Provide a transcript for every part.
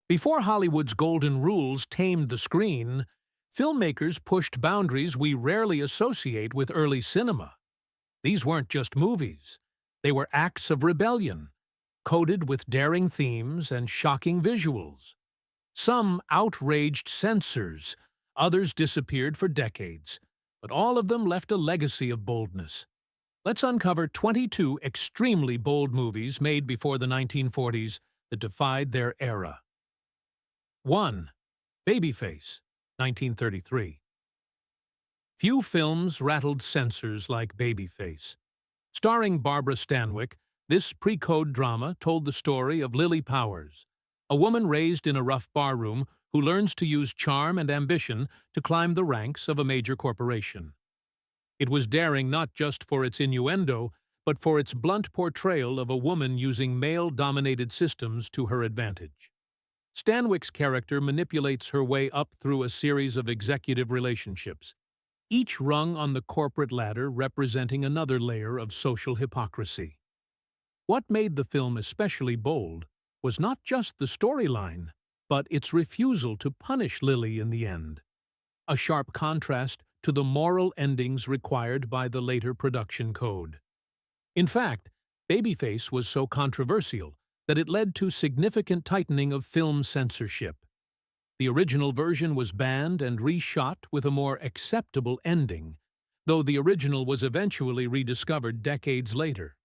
Before Hollywood's golden rules tamed the screen, filmmakers pushed boundaries we rarely associate with early cinema. These weren't just movies. They were acts of rebellion, coated with daring themes and shocking visuals. Some outraged censors, others disappeared for decades, but all of them left a legacy of boldness. Let's uncover 22 extremely bold movies made before the 1940s that defied their era. 1. Babyface, 1933. Few films rattled censors like Babyface. Starring Barbara Stanwyck, this pre-code drama told the story of Lily Powers, a woman raised in a rough barroom who learns to use charm and ambition to climb the ranks of a major corporation. It was daring not just for its innuendo, but for its blunt portrayal of a woman using male-dominated systems to her advantage. Stanwyck's character manipulates her way up through a series of executive relationships, each rung on the corporate ladder representing another layer of social hypocrisy. What made the film especially bold was not just the storyline, but its refusal to punish Lily in the end, a sharp contrast to the moral endings required by the later production code. In fact, Babyface was so controversial that it led to significant tightening of film censorship. The original version was banned and reshot with a more acceptable ending, though the original was eventually rediscovered decades later.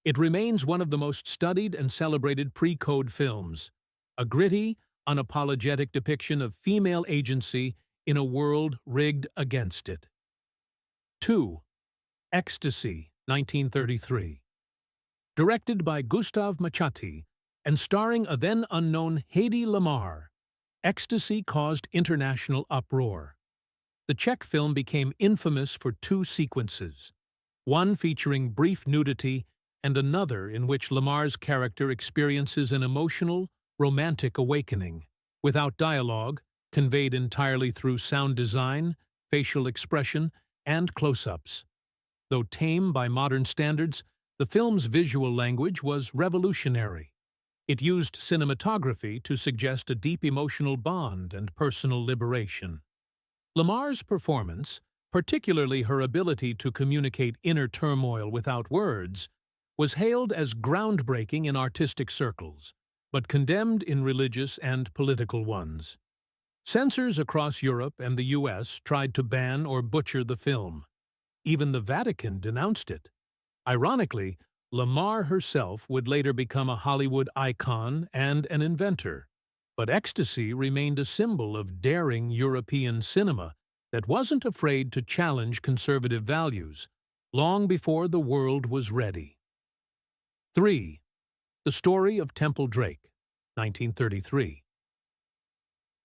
It remains one of the most studied and celebrated pre-code films, a gritty, unapologetic depiction of female agency in a world rigged against it. 2. Ecstasy, 1933. Directed by Gustave Machati and starring a then-unknown Hedy Lamarr, Ecstasy caused international uproar. The Czech film became infamous for two sequences, one featuring brief nudity and another in which Lamarr's character experiences an emotional, romantic awakening, without dialogue, conveyed entirely through sound design, facial expression, and close-ups. Though tame by modern standards, the film's visual language was revolutionary. It used cinematography to suggest a deep emotional bond and personal liberation. Lamarr's performance, particularly her ability to communicate inner turmoil without words, was hailed as groundbreaking in artistic circles, but condemned in religious and political ones. Censors across Europe and the US tried to ban or butcher the film. Even the Vatican denounced it. Ironically, Lamarr herself would later become a Hollywood icon and an inventor, but Ecstasy remained a symbol of daring European cinema that wasn't afraid to challenge conservative values, long before the world was ready. 3. The Story of Temple Drake, 1933.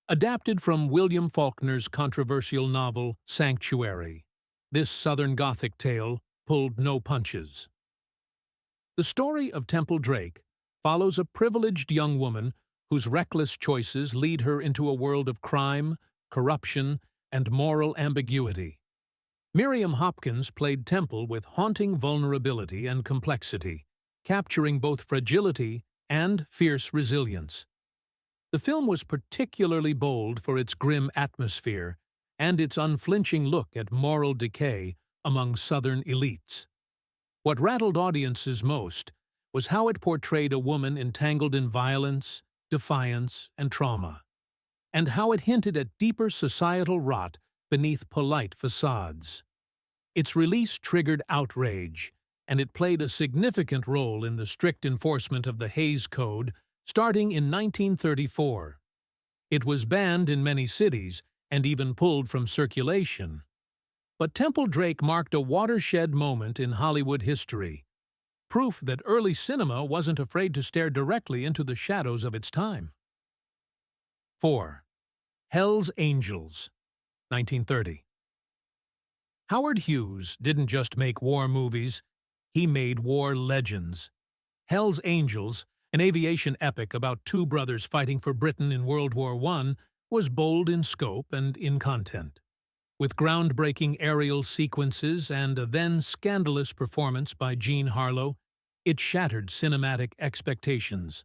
Adapted from William Faulkner's controversial novel Sanctuary, this Southern Gothic tale pulled no punches. The story of Temple Drake follows a privileged young woman whose reckless choices lead her into a world of crime, corruption, and moral ambiguity. Miriam Hopkins played Temple with haunting vulnerability and complexity, capturing both fragility and fierce resilience. The film was particularly bold for its grim atmosphere and its unflinching look at moral decay among Southern elites. What rattled audiences most was how it portrayed a woman entangled in violence, defiance, and trauma, and how it hinted at deeper societal rot beneath polite facades. Its release triggered outrage, and it played a significant role in the strict enforcement of the Hays Code starting in 1934. It was banned in many cities and even pulled from circulation. But Temple Drake marked a watershed moment in Hollywood history, proof that early cinema wasn't afraid to stare directly into the shadows of its time. 4. Hell's Angels, 1930. Howard Hughes didn't just make war movies, he made war legends. Hell's Angels, an aviation epic about two brothers fighting for Britain in World War I, was bold in scope and in content. With groundbreaking aerial sequences and a then scandalous performance by Jean Harlow, it shattered cinematic expectations.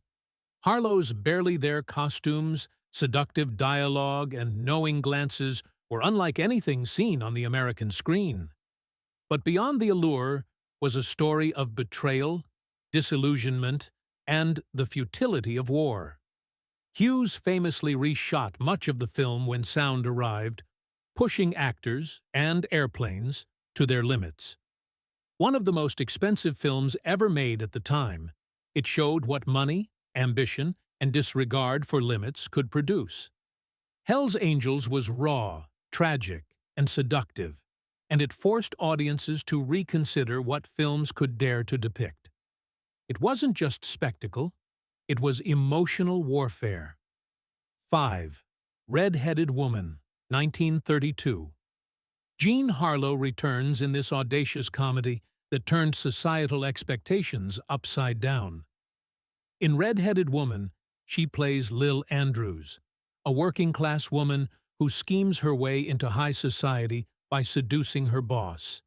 Harlow's barely-there costumes, seductive dialogue, and knowing glances were unlike anything seen on the American screen. But beyond the allure was a story of betrayal, disillusionment, and the futility of war. Hughes famously reshot much of the film when sound arrived, pushing actors and airplanes to their limits. One of the most expensive films ever made at the time, it showed what money, ambition, and disregard for limits could produce. Hell's Angels was raw, tragic, and seductive, and it forced audiences to reconsider what films could dare to depict. It wasn't just spectacle, it was emotional warfare. 5. Red-Headed Woman, 1932. Jean Harlow returns in this audacious comedy that turned societal expectations upside down. In Red-Headed Woman, she plays Lil Andrews, a working-class woman who schemes her way into high society by seducing her boss,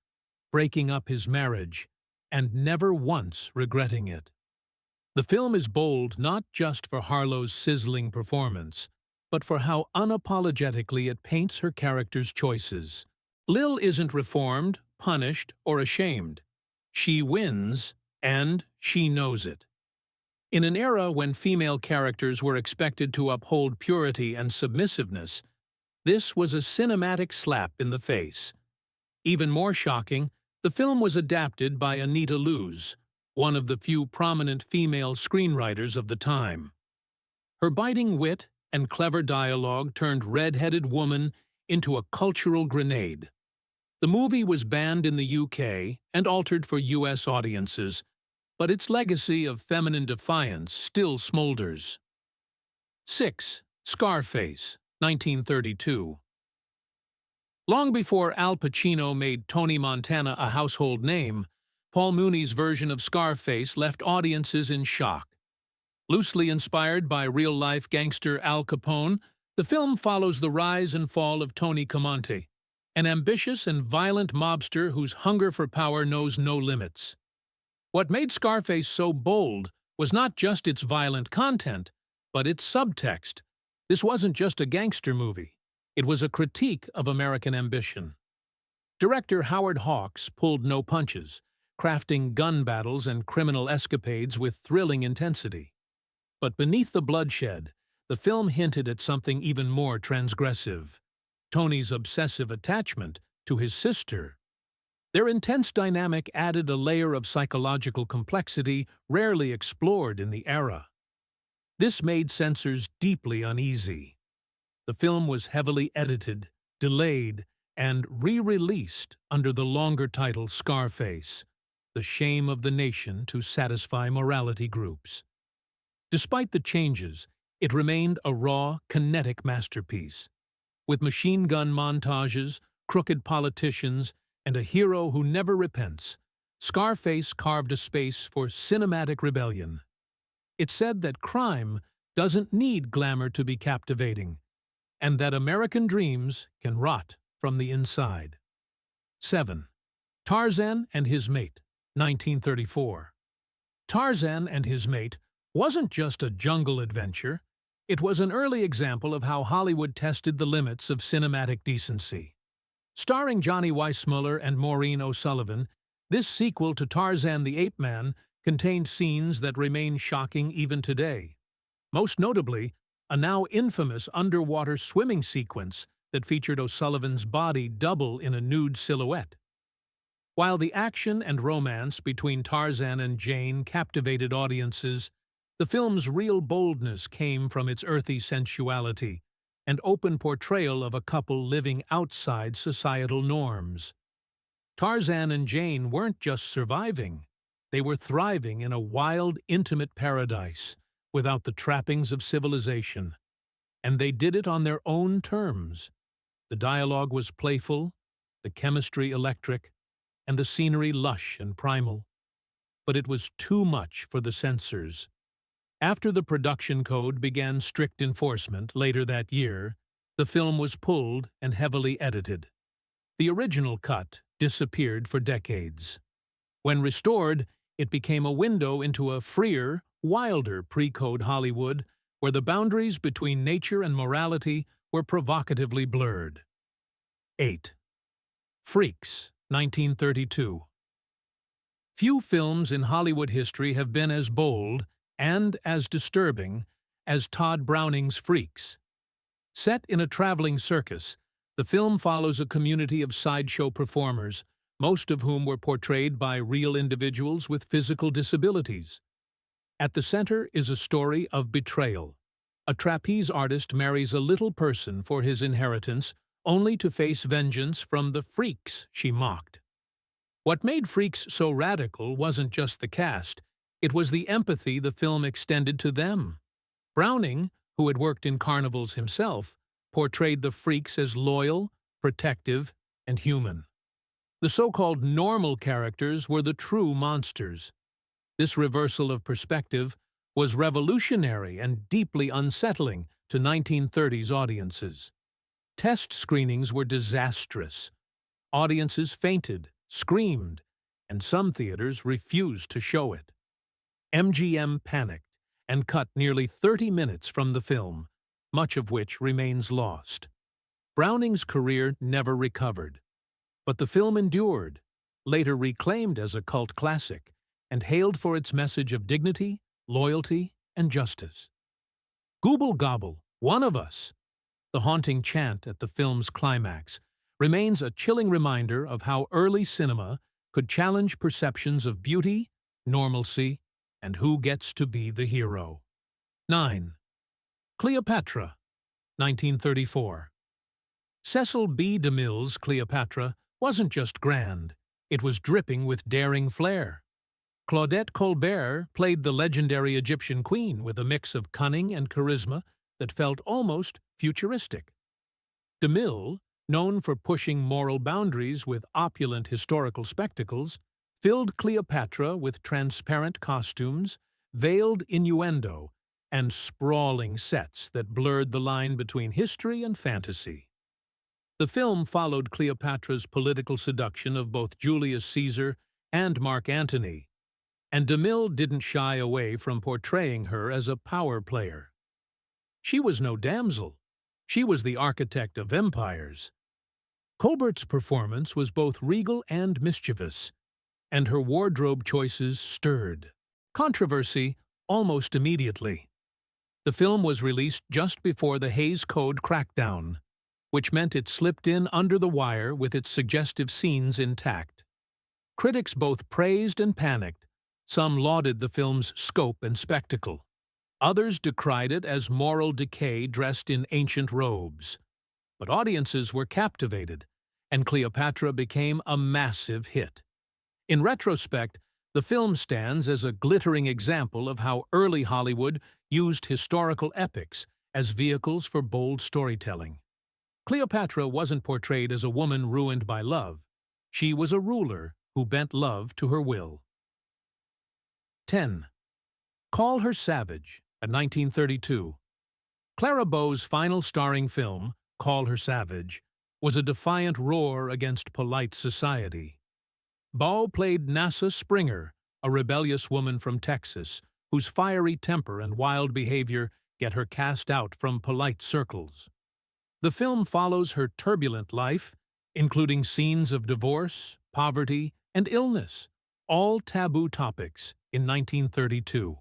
breaking up his marriage, and never once regretting it. The film is bold not just for Harlow's sizzling performance, but for how unapologetically it paints her character's choices. Lil isn't reformed, punished, or ashamed. She wins, and she knows it. In an era when female characters were expected to uphold purity and submissiveness, this was a cinematic slap in the face. Even more shocking, the film was adapted by Anita Loos, one of the few prominent female screenwriters of the time. Her biting wit and clever dialogue turned Red-Headed Woman into a cultural grenade. The movie was banned in the UK and altered for US audiences, but its legacy of feminine defiance still smolders. 6. Scarface, 1932. Long before Al Pacino made Tony Montana a household name, Paul Mooney's version of Scarface left audiences in shock. Loosely inspired by real-life gangster Al Capone, the film follows the rise and fall of Tony Camonte, an ambitious and violent mobster whose hunger for power knows no limits. What made Scarface so bold was not just its violent content, but its subtext. This wasn't just a gangster movie. It was a critique of American ambition. Director Howard Hawks pulled no punches, crafting gun battles and criminal escapades with thrilling intensity. But beneath the bloodshed, the film hinted at something even more transgressive: Tony's obsessive attachment to his sister. Their intense dynamic added a layer of psychological complexity rarely explored in the era. This made censors deeply uneasy. The film was heavily edited, delayed, and re-released under the longer title Scarface, the shame of the nation to satisfy morality groups. Despite the changes, it remained a raw, kinetic masterpiece. With machine gun montages, crooked politicians, and a hero who never repents, Scarface carved a space for cinematic rebellion. It said that crime doesn't need glamour to be captivating, and that American dreams can rot from the inside. 7. Tarzan and His Mate, 1934. Tarzan and His Mate wasn't just a jungle adventure, it was an early example of how Hollywood tested the limits of cinematic decency. Starring Johnny Weissmuller and Maureen O'Sullivan, this sequel to Tarzan the Ape Man contained scenes that remain shocking even today. Most notably, a now infamous underwater swimming sequence that featured O'Sullivan's body double in a nude silhouette. While the action and romance between Tarzan and Jane captivated audiences, the film's real boldness came from its earthy sensuality and open portrayal of a couple living outside societal norms. Tarzan and Jane weren't just surviving, they were thriving in a wild, intimate paradise without the trappings of civilization. And they did it on their own terms. The dialogue was playful, the chemistry electric, and the scenery lush and primal. But it was too much for the censors. After the production code began strict enforcement later that year, the film was pulled and heavily edited. The original cut disappeared for decades. When restored, it became a window into a freer, wilder pre-code Hollywood, where the boundaries between nature and morality were provocatively blurred. 8. Freaks, 1932. Few films in Hollywood history have been as bold and as disturbing as Todd Browning's Freaks. Set in a traveling circus, the film follows a community of sideshow performers, most of whom were portrayed by real individuals with physical disabilities. At the center is a story of betrayal. A trapeze artist marries a little person for his inheritance, only to face vengeance from the freaks she mocked. What made Freaks so radical wasn't just the cast, it was the empathy the film extended to them. Browning, who had worked in carnivals himself, portrayed the freaks as loyal, protective, and human. The so-called normal characters were the true monsters. This reversal of perspective was revolutionary and deeply unsettling to 1930s audiences. Test screenings were disastrous. Audiences fainted, screamed, and some theaters refused to show it. MGM panicked and cut nearly 30 minutes from the film, much of which remains lost. Browning's career never recovered, but the film endured, later reclaimed as a cult classic, and hailed for its message of dignity, loyalty, and justice. Gooble gobble, one of us, the haunting chant at the film's climax, remains a chilling reminder of how early cinema could challenge perceptions of beauty, normalcy, and who gets to be the hero. 9. Cleopatra, 1934. Cecil B. DeMille's Cleopatra wasn't just grand, it was dripping with daring flair. Claudette Colbert played the legendary Egyptian queen with a mix of cunning and charisma that felt almost futuristic. DeMille, known for pushing moral boundaries with opulent historical spectacles, filled Cleopatra with transparent costumes, veiled innuendo, and sprawling sets that blurred the line between history and fantasy. The film followed Cleopatra's political seduction of both Julius Caesar and Mark Antony, and DeMille didn't shy away from portraying her as a power player. She was no damsel. She was the architect of empires. Colbert's performance was both regal and mischievous, and her wardrobe choices stirred controversy almost immediately. The film was released just before the Hays Code crackdown, which meant it slipped in under the wire with its suggestive scenes intact. Critics both praised and panicked. Some lauded the film's scope and spectacle. Others decried it as moral decay dressed in ancient robes. But audiences were captivated, and Cleopatra became a massive hit. In retrospect, the film stands as a glittering example of how early Hollywood used historical epics as vehicles for bold storytelling. Cleopatra wasn't portrayed as a woman ruined by love. She was a ruler who bent love to her will. 10. Call Her Savage, a 1932. Clara Bow's final starring film, Call Her Savage, was a defiant roar against polite society. Bow played Nasa Springer, a rebellious woman from Texas, whose fiery temper and wild behavior get her cast out from polite circles. The film follows her turbulent life, including scenes of divorce, poverty, and illness, all taboo topics, in 1932.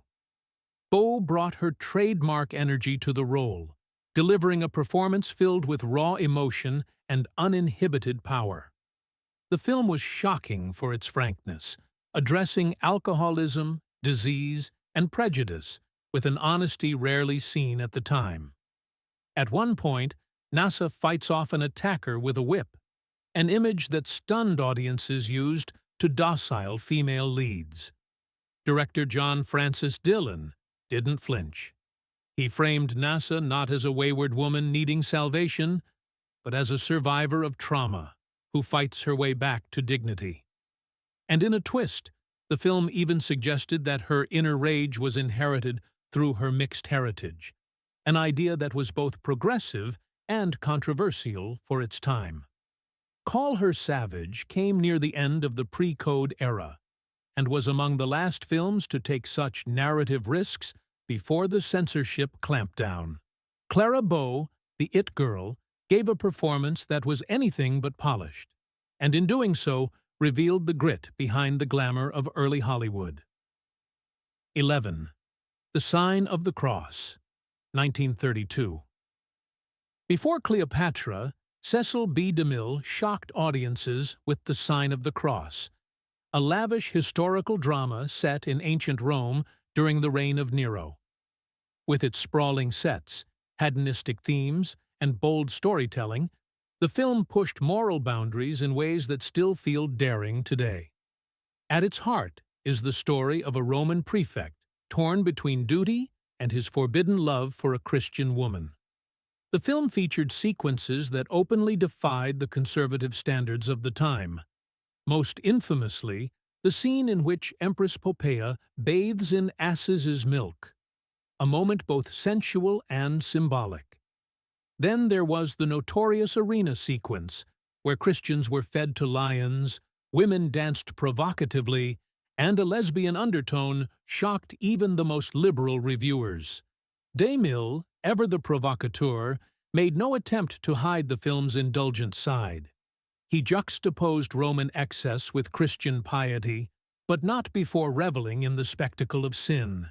Bow brought her trademark energy to the role, delivering a performance filled with raw emotion and uninhibited power. The film was shocking for its frankness, addressing alcoholism, disease, and prejudice with an honesty rarely seen at the time. At one point, NASA fights off an attacker with a whip, an image that stunned audiences used to docile female leads. Director John Francis Dillon didn't flinch. He framed NASA not as a wayward woman needing salvation, but as a survivor of trauma who fights her way back to dignity. And in a twist, the film even suggested that her inner rage was inherited through her mixed heritage, an idea that was both progressive and controversial for its time. Call Her Savage came near the end of the pre-code era, and was among the last films to take such narrative risks before the censorship clampdown. Clara Bow, the It Girl, gave a performance that was anything but polished, and in doing so revealed the grit behind the glamour of early Hollywood. 11. The Sign of the Cross, 1932. Before Cleopatra, Cecil B. DeMille shocked audiences with The Sign of the Cross, a lavish historical drama set in ancient Rome during the reign of Nero. With its sprawling sets, hedonistic themes, and bold storytelling, the film pushed moral boundaries in ways that still feel daring today. At its heart is the story of a Roman prefect torn between duty and his forbidden love for a Christian woman. The film featured sequences that openly defied the conservative standards of the time. Most infamously, the scene in which Empress Poppaea bathes in ass's milk, a moment both sensual and symbolic. Then there was the notorious arena sequence, where Christians were fed to lions, women danced provocatively, and a lesbian undertone shocked even the most liberal reviewers. DeMille, ever the provocateur, made no attempt to hide the film's indulgent side. He juxtaposed Roman excess with Christian piety, but not before reveling in the spectacle of sin.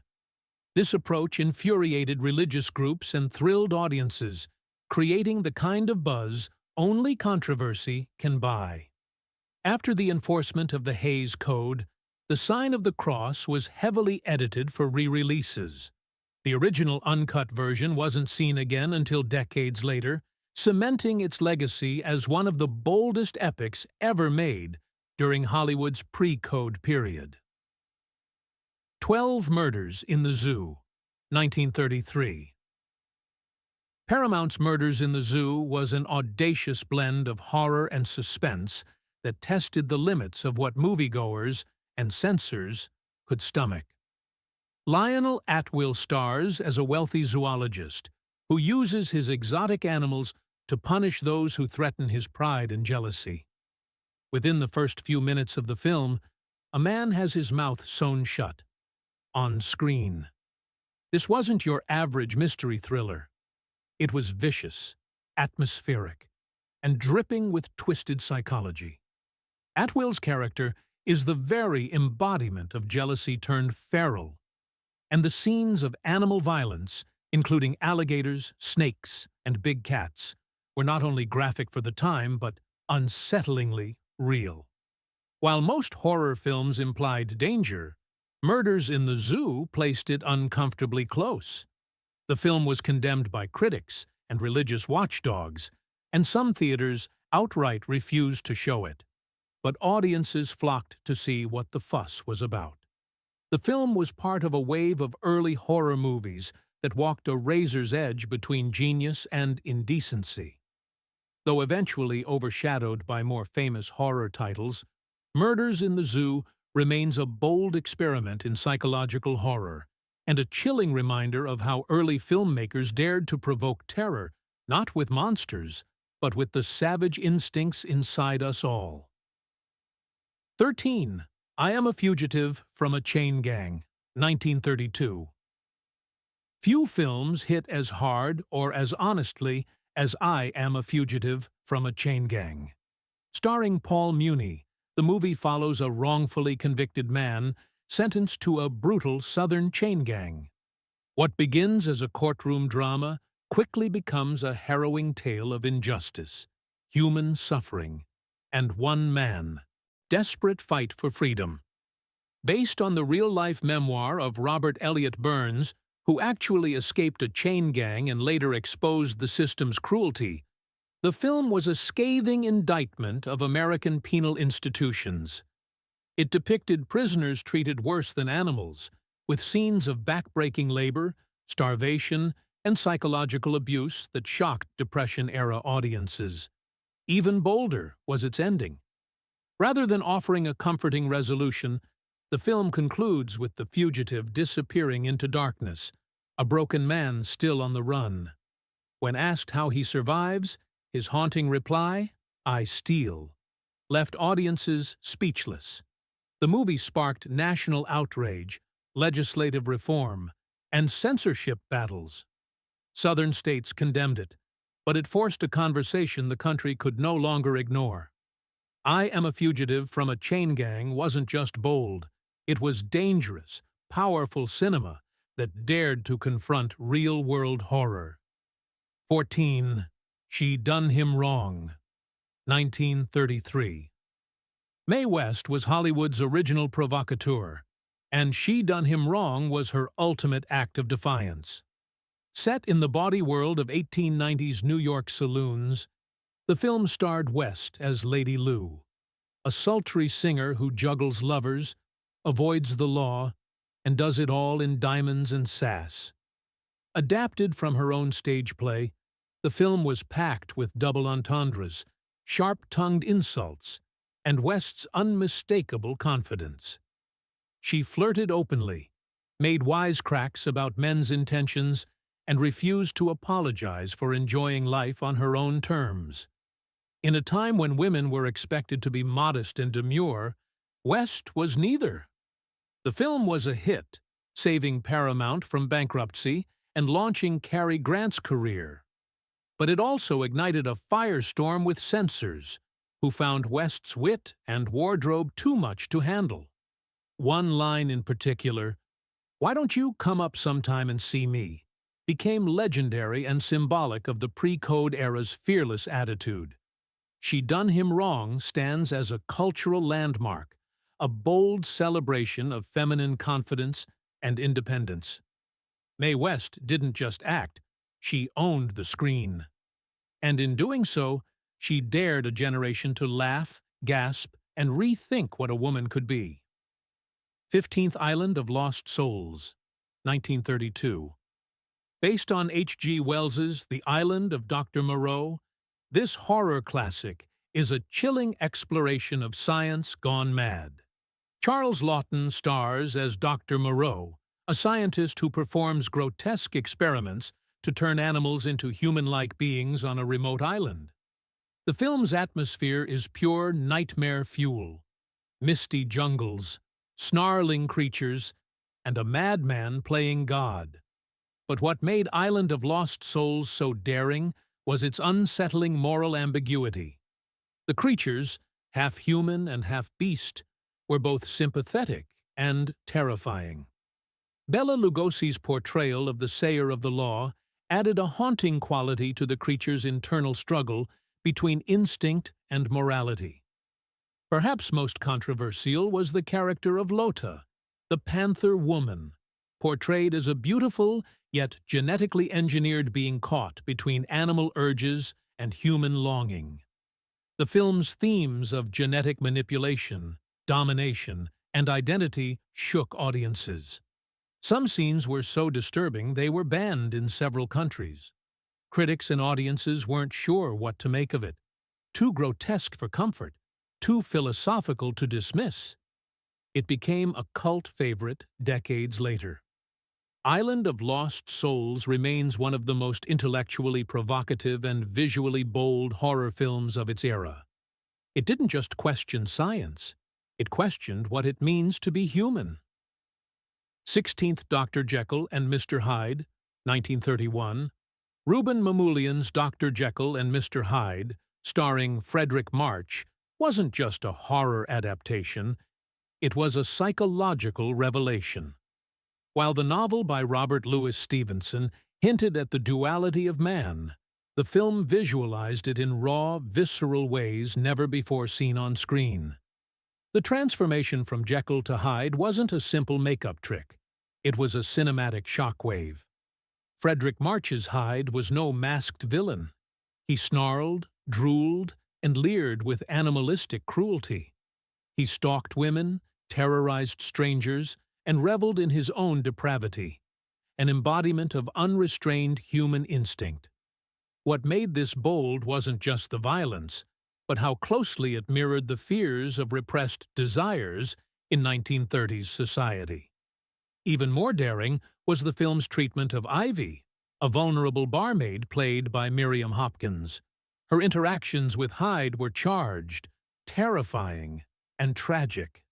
This approach infuriated religious groups and thrilled audiences, creating the kind of buzz only controversy can buy. After the enforcement of the Hays Code, The Sign of the Cross was heavily edited for re-releases. The original uncut version wasn't seen again until decades later, cementing its legacy as one of the boldest epics ever made during Hollywood's pre-Code period. 12 Murders in the Zoo, 1933. Paramount's Murders in the Zoo was an audacious blend of horror and suspense that tested the limits of what moviegoers and censors could stomach. Lionel Atwill stars as a wealthy zoologist who uses his exotic animals to punish those who threaten his pride and jealousy. Within the first few minutes of the film, a man has his mouth sewn shut. On screen. This wasn't your average mystery thriller. It was vicious, atmospheric, and dripping with twisted psychology. Atwill's character is the very embodiment of jealousy turned feral, and the scenes of animal violence, including alligators, snakes, and big cats, were not only graphic for the time but unsettlingly real. While most horror films implied danger, Murders in the Zoo placed it uncomfortably close. The film was condemned by critics and religious watchdogs, and some theaters outright refused to show it. But audiences flocked to see what the fuss was about. The film was part of a wave of early horror movies that walked a razor's edge between genius and indecency. Though eventually overshadowed by more famous horror titles, Murders in the Zoo remains a bold experiment in psychological horror, and a chilling reminder of how early filmmakers dared to provoke terror, not with monsters, but with the savage instincts inside us all. 13. I Am a Fugitive from a Chain Gang, 1932. Few films hit as hard or as honestly as I Am a Fugitive from a Chain Gang. Starring Paul Muni, the movie follows a wrongfully convicted man sentenced to a brutal Southern chain gang. What begins as a courtroom drama quickly becomes a harrowing tale of injustice, human suffering, and one man, desperate fight for freedom. Based on the real-life memoir of Robert Elliott Burns, who actually escaped a chain gang and later exposed the system's cruelty, the film was a scathing indictment of American penal institutions. It depicted prisoners treated worse than animals, with scenes of backbreaking labor, starvation, and psychological abuse that shocked Depression-era audiences. Even bolder was its ending. Rather than offering a comforting resolution, the film concludes with the fugitive disappearing into darkness, a broken man still on the run. When asked how he survives, his haunting reply, "I steal," left audiences speechless. The movie sparked national outrage, legislative reform, and censorship battles. Southern states condemned it, but it forced a conversation the country could no longer ignore. I Am a Fugitive from a Chain Gang wasn't just bold. It was dangerous, powerful cinema that dared to confront real-world horror. 14. She Done Him Wrong, 1933. Mae West was Hollywood's original provocateur, and She Done Him Wrong was her ultimate act of defiance. Set in the bawdy world of 1890s New York saloons, the film starred West as Lady Lou, a sultry singer who juggles lovers, avoids the law, and does it all in diamonds and sass. Adapted from her own stage play, the film was packed with double entendres, sharp-tongued insults, and West's unmistakable confidence. She flirted openly, made wisecracks about men's intentions, and refused to apologize for enjoying life on her own terms. In a time when women were expected to be modest and demure, West was neither. The film was a hit, saving Paramount from bankruptcy and launching Cary Grant's career. But it also ignited a firestorm with censors, who found West's wit and wardrobe too much to handle. One line in particular, "Why don't you come up sometime and see me?" became legendary and symbolic of the pre-code era's fearless attitude. She Done Him Wrong stands as a cultural landmark, a bold celebration of feminine confidence and independence. Mae West didn't just act, she owned the screen. And in doing so, she dared a generation to laugh, gasp, and rethink what a woman could be. 15th Island of Lost Souls, 1932. Based on H.G. Wells's The Island of Dr. Moreau, this horror classic is a chilling exploration of science gone mad. Charles Laughton stars as Dr. Moreau, a scientist who performs grotesque experiments to turn animals into human-like beings on a remote island. The film's atmosphere is pure nightmare fuel: misty jungles, snarling creatures, and a madman playing God. But what made Island of Lost Souls so daring was its unsettling moral ambiguity. The creatures, half human and half beast, were both sympathetic and terrifying. Bela Lugosi's portrayal of the sayer of the law added a haunting quality to the creature's internal struggle between instinct and morality. Perhaps most controversial was the character of Lota, the Panther Woman, portrayed as a beautiful yet genetically engineered being caught between animal urges and human longing. The film's themes of genetic manipulation, domination, and identity shook audiences. Some scenes were so disturbing they were banned in several countries. Critics and audiences weren't sure what to make of it. Too grotesque for comfort, too philosophical to dismiss. It became a cult favorite decades later. Island of Lost Souls remains one of the most intellectually provocative and visually bold horror films of its era. It didn't just question science, it questioned what it means to be human. 16th Dr. Jekyll and Mr. Hyde, 1931. Ruben Mamoulian's Dr. Jekyll and Mr. Hyde, starring Frederick March, wasn't just a horror adaptation, it was a psychological revelation. While the novel by Robert Louis Stevenson hinted at the duality of man, the film visualized it in raw, visceral ways never before seen on screen. The transformation from Jekyll to Hyde wasn't a simple makeup trick. It was a cinematic shockwave. Frederick March's Hyde was no masked villain. He snarled, drooled, and leered with animalistic cruelty. He stalked women, terrorized strangers, and reveled in his own depravity, an embodiment of unrestrained human instinct. What made this bold wasn't just the violence, but how closely it mirrored the fears of repressed desires in 1930s society. Even more daring was the film's treatment of Ivy, a vulnerable barmaid played by Miriam Hopkins. Her interactions with Hyde were charged, terrifying, and tragic.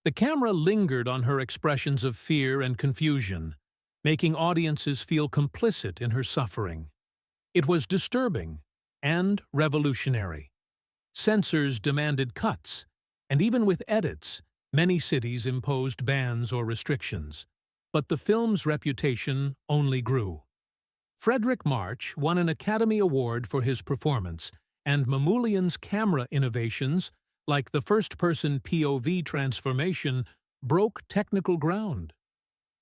The camera lingered on her expressions of fear and confusion, making audiences feel complicit in her suffering. It was disturbing and revolutionary. Censors demanded cuts, and even with edits, many cities imposed bans or restrictions. But the film's reputation only grew. Frederick March won an Academy Award for his performance, and Mamoulian's camera innovations, like the first-person POV transformation, broke technical ground.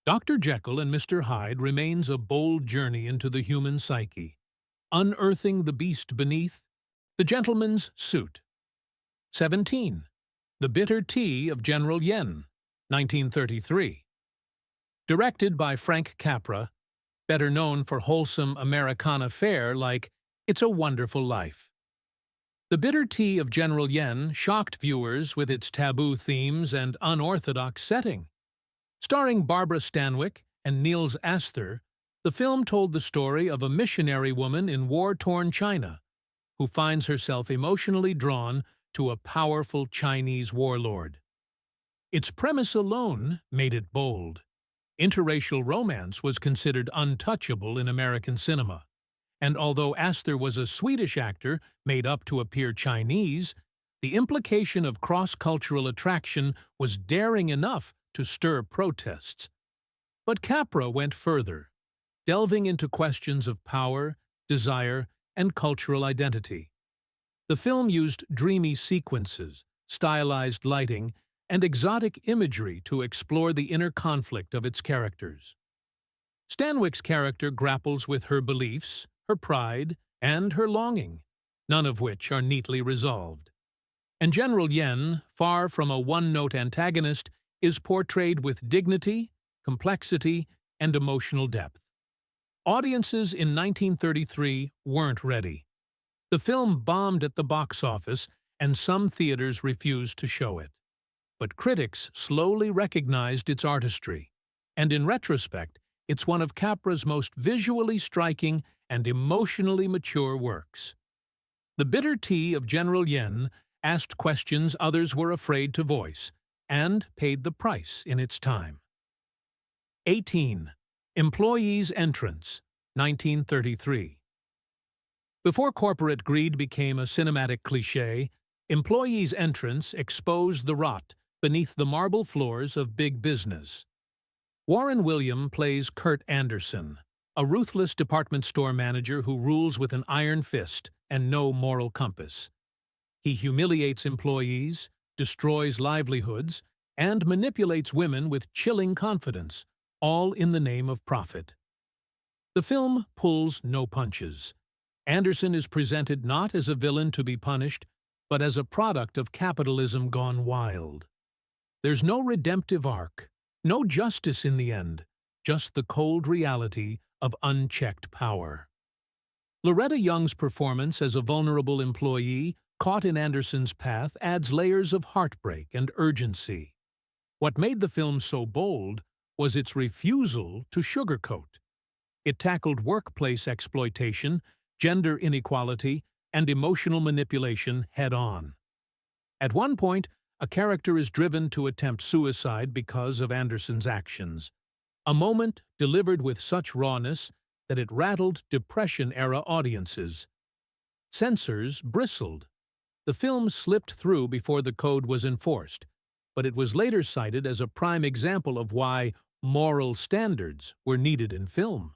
Dr. Jekyll and Mr. Hyde remains a bold journey into the human psyche, unearthing the beast beneath. The Gentleman's Suit. 17. The Bitter Tea of General Yen, 1933. Directed by Frank Capra, better known for wholesome Americana fare like It's a Wonderful Life. The Bitter Tea of General Yen shocked viewers with its taboo themes and unorthodox setting. Starring Barbara Stanwyck and Niels Astor, the film told the story of a missionary woman in war-torn China who finds herself emotionally drawn to a powerful Chinese warlord. Its premise alone made it bold. Interracial romance was considered untouchable in American cinema, and although Astor was a Swedish actor made up to appear Chinese, the implication of cross-cultural attraction was daring enough to stir protests. But Capra went further, delving into questions of power, desire, and cultural identity. The film used dreamy sequences, stylized lighting, and exotic imagery to explore the inner conflict of its characters. Stanwyck's character grapples with her beliefs, her pride, and her longing, none of which are neatly resolved. And General Yen, far from a one-note antagonist, is portrayed with dignity, complexity, and emotional depth. Audiences in 1933 weren't ready. The film bombed at the box office, and some theaters refused to show it. But critics slowly recognized its artistry, and in retrospect, it's one of Capra's most visually striking and emotionally mature works. The Bitter Tea of General Yen asked questions others were afraid to voice, and paid the price in its time. 18. Employees' Entrance, 1933. Before corporate greed became a cinematic cliché, Employees' Entrance exposed the rot beneath the marble floors of big business. Warren William plays Kurt Anderson, a ruthless department store manager who rules with an iron fist and no moral compass. He humiliates employees, destroys livelihoods, and manipulates women with chilling confidence, all in the name of profit. The film pulls no punches. Anderson is presented not as a villain to be punished, but as a product of capitalism gone wild. There's no redemptive arc, no justice in the end, just the cold reality of unchecked power. Loretta Young's performance as a vulnerable employee caught in Anderson's path adds layers of heartbreak and urgency. What made the film so bold was its refusal to sugarcoat. It tackled workplace exploitation, gender inequality, and emotional manipulation head-on. At one point, a character is driven to attempt suicide because of Anderson's actions, a moment delivered with such rawness that it rattled Depression-era audiences. Censors bristled. The film slipped through before the code was enforced, but it was later cited as a prime example of why moral standards were needed in film.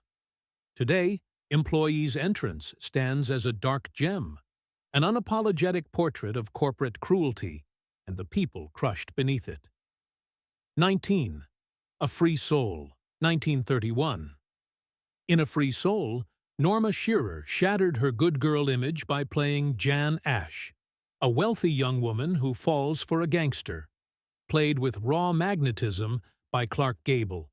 Today, Employees' Entrance stands as a dark gem, an unapologetic portrait of corporate cruelty and the people crushed beneath it. 19. A Free Soul, 1931. In A Free Soul, Norma Shearer shattered her good girl image by playing Jan Ash, a wealthy young woman who falls for a gangster, played with raw magnetism by Clark Gable.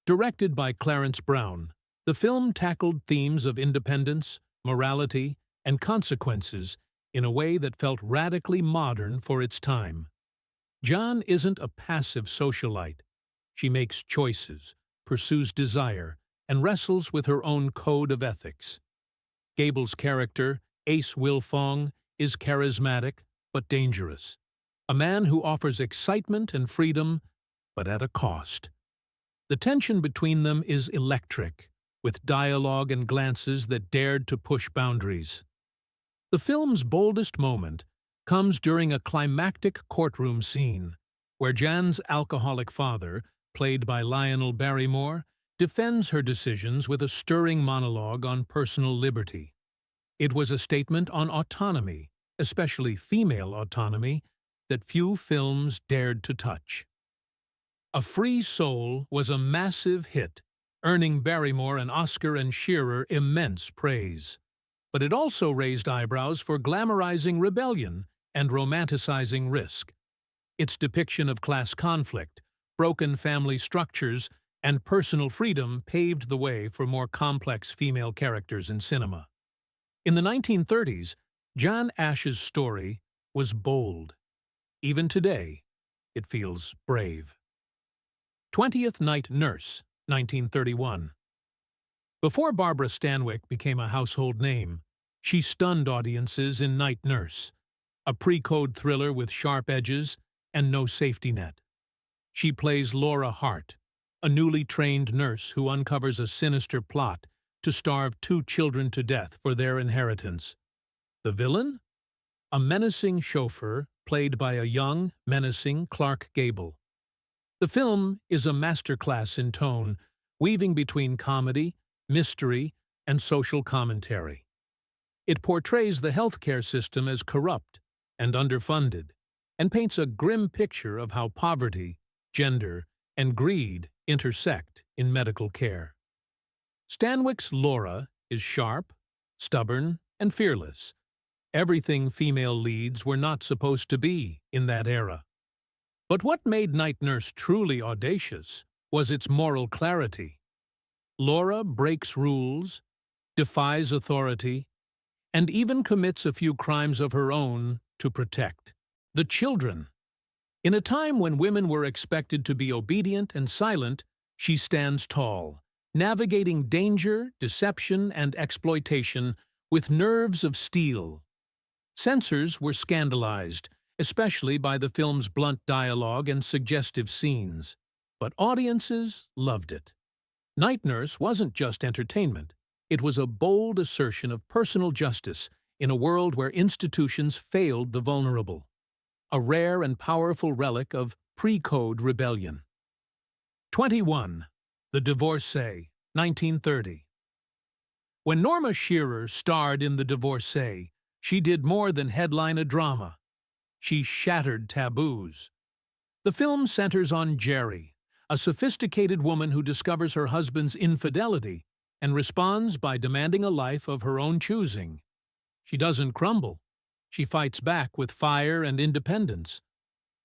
Directed by Clarence Brown, the film tackled themes of independence, morality, and consequences in a way that felt radically modern for its time. Jan isn't a passive socialite. She makes choices, pursues desire, and wrestles with her own code of ethics. Gable's character, Ace Wilfong, is charismatic but dangerous. a man who offers excitement and freedom, but at a cost. The tension between them is electric, with dialogue and glances that dared to push boundaries. The film's boldest moment comes during a climactic courtroom scene, where Jan's alcoholic father, played by Lionel Barrymore, defends her decisions with a stirring monologue on personal liberty. It was a statement on autonomy, especially female autonomy, that few films dared to touch. A Free Soul was a massive hit, earning Barrymore an Oscar and Shearer immense praise. But it also raised eyebrows for glamorizing rebellion and romanticizing risk. Its depiction of class conflict, broken family structures, and personal freedom paved the way for more complex female characters in cinema. In the 1930s, John Ash's story was bold. Even today, it feels brave. 20th Night Nurse, 1931. Before Barbara Stanwyck became a household name, she stunned audiences in Night Nurse, a pre-code thriller with sharp edges and no safety net. She plays Laura Hart, a newly trained nurse who uncovers a sinister plot to starve 2 children to death for their inheritance. The villain? A menacing chauffeur played by a young, menacing Clark Gable. The film is a masterclass in tone, weaving between comedy, mystery, and social commentary. It portrays the healthcare system as corrupt and underfunded, and paints a grim picture of how poverty, gender, and greed intersect in medical care. Stanwyck's Laura is sharp, stubborn, and fearless, everything female leads were not supposed to be in that era. But what made Night Nurse truly audacious was its moral clarity. Laura breaks rules, defies authority, and even commits a few crimes of her own to protect the children. In a time when women were expected to be obedient and silent, she stands tall, navigating danger, deception, and exploitation with nerves of steel. Censors were scandalized, especially by the film's blunt dialogue and suggestive scenes, but audiences loved it. Night Nurse wasn't just entertainment. It was a bold assertion of personal justice in a world where institutions failed the vulnerable, a rare and powerful relic of pre-code rebellion. 21. The Divorcee, 1930. When Norma Shearer starred in The Divorcee, she did more than headline a drama. She shattered taboos. The film centers on Jerry, a sophisticated woman who discovers her husband's infidelity and responds by demanding a life of her own choosing. She doesn't crumble. She fights back with fire and independence.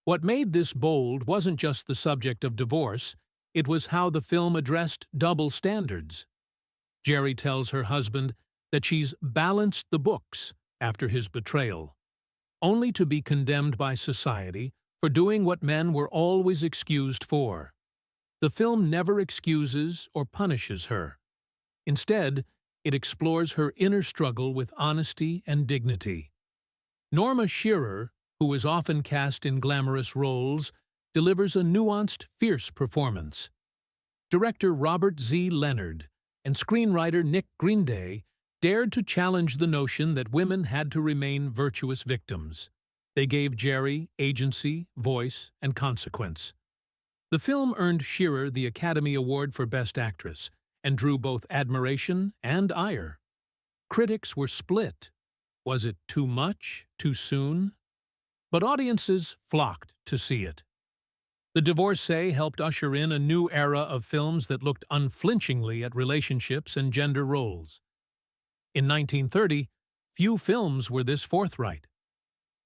What made this bold wasn't just the subject of divorce, it was how the film addressed double standards. Jerry tells her husband that she's balanced the books after his betrayal, only to be condemned by society for doing what men were always excused for. The film never excuses or punishes her. Instead, it explores her inner struggle with honesty and dignity. Norma Shearer, who is often cast in glamorous roles, delivers a nuanced, fierce performance. Director Robert Z. Leonard and screenwriter Nick Greenday dared to challenge the notion that women had to remain virtuous victims. They gave Jerry agency, voice, and consequence. The film earned Shearer the Academy Award for Best Actress and drew both admiration and ire. Critics were split. Was it too much, too soon? But audiences flocked to see it. The Divorcee helped usher in a new era of films that looked unflinchingly at relationships and gender roles. In 1930, few films were this forthright.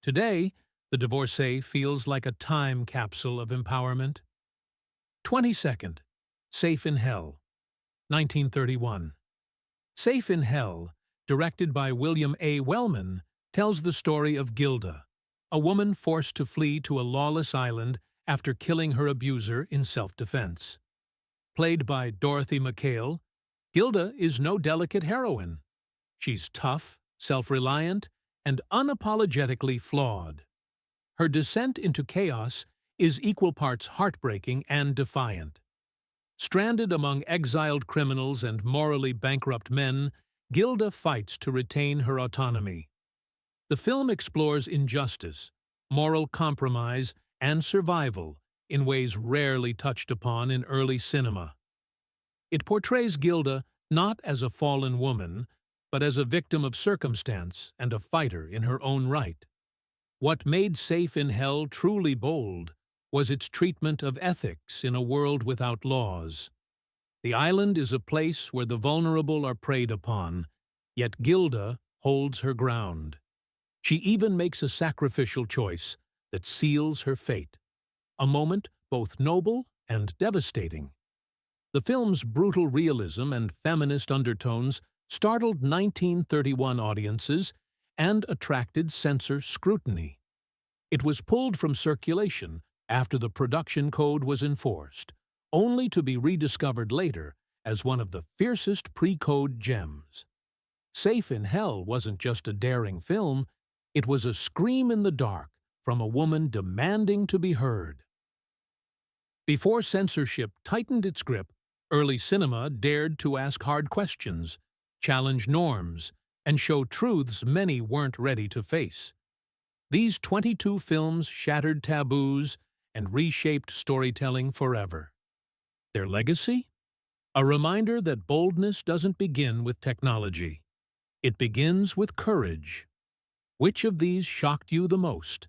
Today, The Divorcee feels like a time capsule of empowerment. 22nd, Safe in Hell, 1931. Safe in Hell, directed by William A. Wellman, tells the story of Gilda, a woman forced to flee to a lawless island after killing her abuser in self-defense. Played by Dorothy McHale, Gilda is no delicate heroine. She's tough, self-reliant, and unapologetically flawed. Her descent into chaos is equal parts heartbreaking and defiant. Stranded among exiled criminals and morally bankrupt men, Gilda fights to retain her autonomy. The film explores injustice, moral compromise, and survival in ways rarely touched upon in early cinema. It portrays Gilda not as a fallen woman, but as a victim of circumstance and a fighter in her own right. What made Safe in Hell truly bold was its treatment of ethics in a world without laws. The island is a place where the vulnerable are preyed upon, yet Gilda holds her ground. She even makes a sacrificial choice that seals her fate, a moment both noble and devastating. The film's brutal realism and feminist undertones startled 1931 audiences and attracted censor scrutiny. It was pulled from circulation after the production code was enforced, only to be rediscovered later as one of the fiercest pre-code gems. Safe in Hell wasn't just a daring film, it was a scream in the dark from a woman demanding to be heard. Before censorship tightened its grip, early cinema dared to ask hard questions, challenge norms, and show truths many weren't ready to face. These 22 films shattered taboos and reshaped storytelling forever. Their legacy? A reminder that boldness doesn't begin with technology. It begins with courage. Which of these shocked you the most?